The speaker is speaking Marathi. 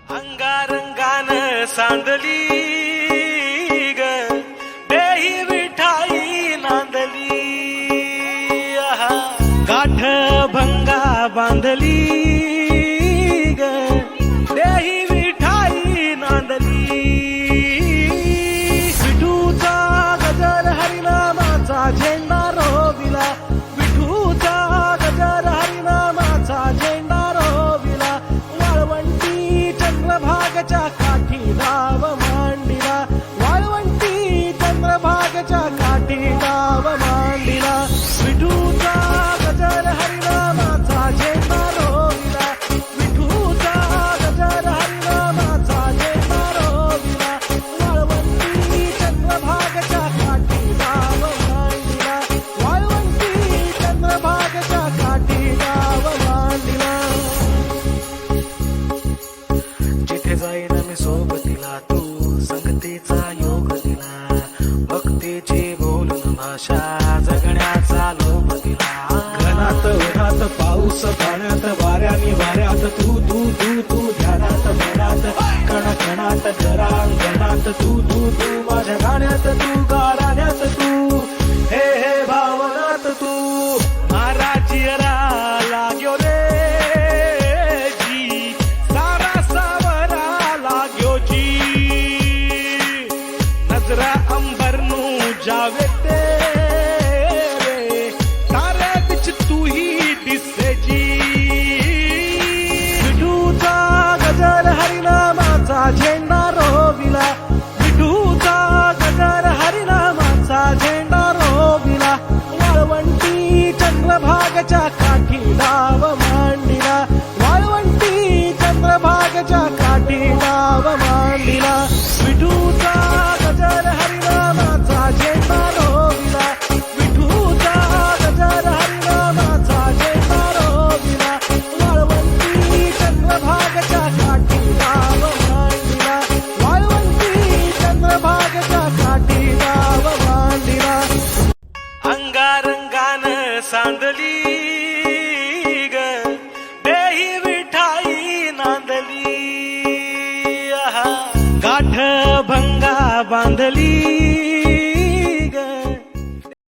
अंगारंगान सांदली ग देही विठाई नांदली आहा. गाठ भंगा बांधली ग देही विठाई नांदली. विठूचा गजर हरिनामाचा झेंडा रोविला. विठूचा गजर हरिनामाचा झेंडा रोविला. वाळवंटी चंद्रभागच्या काठी नाव मांडिला. वाळवंटी चंद्रभागच्या काठी नाव मांडिला. विठूचा गजर हरिनामाचा झेंडा रोविला. विठूचा गजर हरिनामाचा झेंडा रोविला. वाळवंटी चंद्रभागच्या काठी नाव मांडिला. वाळवंटी चंद्रभागच्या काठी नाव मांडिला. जिथे जाईन मी सोबतीला तू संगतीचा योग दिला. भक्तीची बोलून भाषा जगण्याचा लोभ दिला. घनात उन्हात पाऊस पाण्यात वाऱ्याने वाऱ्यात तू तू तू तू ध्यानात मनात कण कणात घरात तू तू तू माझ्या गाण्यात तू गाण्यात तू हे हे भावनात तू. मारा चिरा लाग्यो रे जी सारा सावरा लाग्यो जी. नजरा अंबरनू जावे तेरे तारे बिच तू ही दिसे जी. विठूचा गजर हरिनामाचा झेंडा रोविला. विठूचा गजर हरिनामाचा झेंडा रोविला. वाळवंटी चंद्रभागच्या काठी नाव मांडिला. वाळवंटी चंद्रभागच्या काठी नाव मांडिला. विठूचा गजर हरिनामाचा झेंडा रोविला. विठूचा गजर हरिनामाचा झेंडा रोविला. वाळवंटी चंद्रभागच्या काठी नाव मांडिला. वाळवंटी चंद्रभागच्या काठी नाव मांडिला. अंगारंगान सांदली ग देही विठाई नांदली आहा. गाठ भंगा बांधली